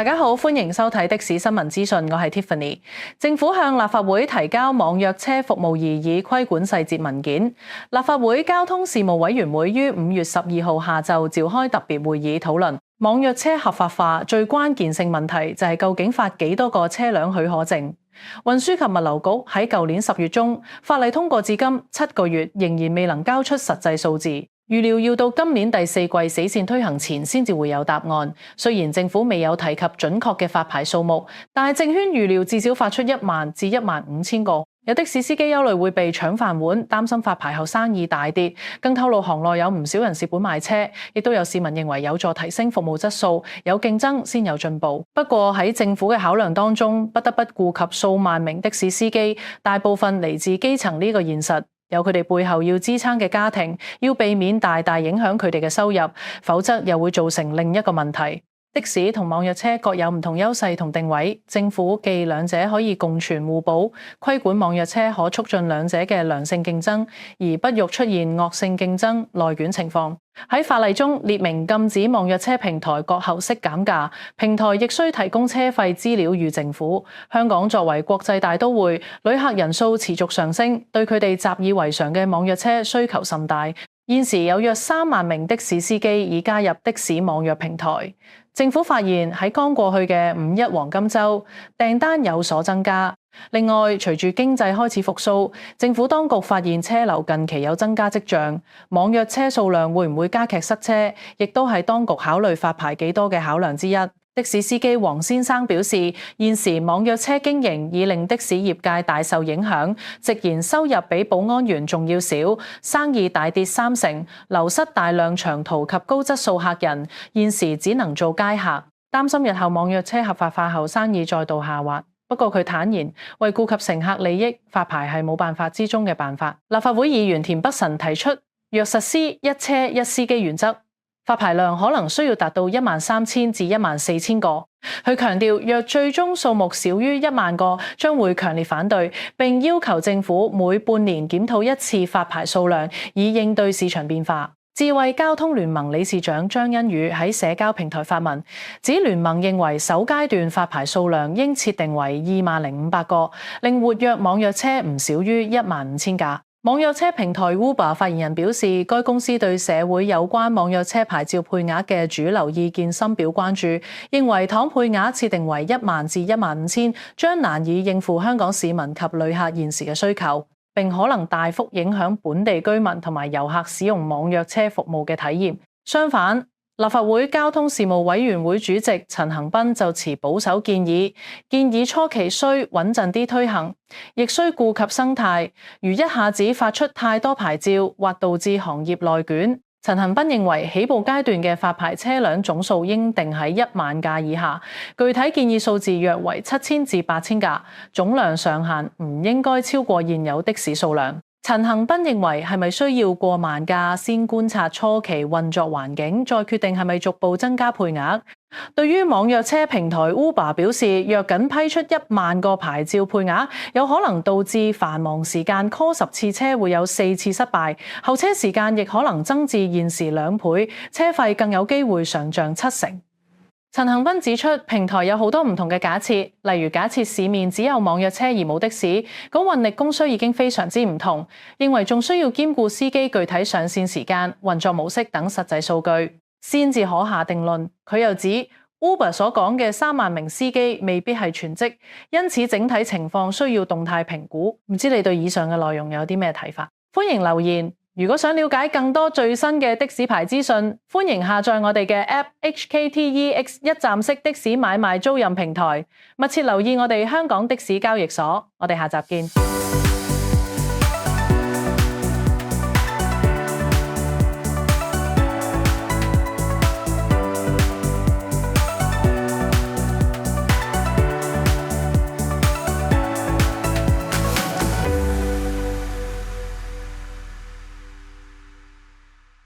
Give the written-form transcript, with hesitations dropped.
大家好，歡迎收睇的士新聞資訊，我係 Tiffany。政府向立法會提交網約車服務擬議規管細節文件。立法會交通事務委員會於5月12號下晝召開特別會議討論網約車合法化最關鍵性問題就係究竟發幾多個車輛許可證。運輸及物流局喺舊年10月中法例通過至今7個月，仍然未能交出實際數字。預料要到今年第4季死線推行前先至會有答案。雖然政府未有提及準確嘅發牌數目，但係證券預料至少發出1萬至15000個。有的士司機憂慮會被搶飯碗，擔心發牌後生意大跌。更透露行內有唔少人蝕本賣車，亦都有市民認為有助提升服務質素，有競爭先有進步。不過喺政府嘅考量當中，不得不顧及數萬名的士司機，大部分嚟自基層呢個現實。有佢哋背後要支撐嘅家庭，要避免大大影響佢哋嘅收入，否則又會造成另一個問題。的士同網約車各有唔同優勢同定位，政府既兩者可以共存互補，規管網約車可促進兩者嘅良性競爭，而不欲出現惡性競爭內卷情況。喺法例中列明禁止網約車平台割喉式減價，平台亦需提供車費資料予政府。香港作為國際大都會，旅客人數持續上升，對佢哋習以為常嘅網約車需求甚大。現時有約3萬名的士司機已加入的士網約平台。政府發現喺剛過去嘅5·1黃金週，訂單有所增加。另外，隨住經濟開始復甦，政府當局發現車流近期有增加跡象，網約車數量會唔會加劇塞車，亦都係當局考慮發牌幾多嘅考量之一。的士司機黃先生表示，現時網約車經營已令的士業界大受影響，直言收入比保安員仲要少，生意大跌30%，流失大量長途及高質素客人，現時只能做街客，擔心日後網約車合法化後生意再度下滑。不過佢坦言，為顧及乘客利益，發牌係冇辦法之中嘅辦法。立法會議員田北辰提出，若實施一車一司機原則，發牌量可能需要達到13000至14000個。佢強調，若最終數目少於1萬個，將會強烈反對，並要求政府每半年檢討一次發牌數量，以應對市場變化。智慧交通聯盟理事長張欣宇喺社交平台發文，指聯盟認為首階段發牌數量應設定為20500個，令活躍網約車唔少於15000架。網約車平台 Uber 發言人表示，該公司對社會有關網約車牌照配額嘅主流意見深表關注，認為倘配額設定為1萬至15000，將難以應付香港市民及旅客現時嘅需求，並可能大幅影響本地居民同埋遊客使用網約車服務嘅體驗。相反，立法會交通事務委員會主席陳恒鑌就持保守建議初期需穩陣啲推行，亦需顧及生態，如一下子發出太多牌照，或導致行業內卷。陳恒鑌認為起步階段嘅發牌車輛總數應定喺1萬架以下，具體建議數字約為7000至8000架，總量上限唔應該超過現有的士數量。陳恒鑌認為係咪需要過萬架先觀察初期運作環境，再決定係咪逐步增加配額。對於網約車平台 Uber 表示，若僅批出1萬個牌照配額，有可能導致繁忙時間 call 10次車會有4次失敗，候車時間亦可能增至現時2倍，車費更有機會上漲70%。陳恒鑌指出，平台有好多唔同嘅假設，例如假設市面只有網約車而冇的士，咁運力供需已經非常之唔同，認為仲需要兼顧司機具體上線時間、運作模式等實際數據，先至可下定論。佢又指 Uber 所講嘅3萬名司機未必係全職，因此整體情況需要動態評估。唔知你對以上嘅內容有啲咩睇法？歡迎留言。如果想了解更多最新嘅的士牌資訊，歡迎下載我哋嘅 App HKTEX 一站式的士買賣租賃平台，密切留意我哋香港的士交易所。我哋下集見。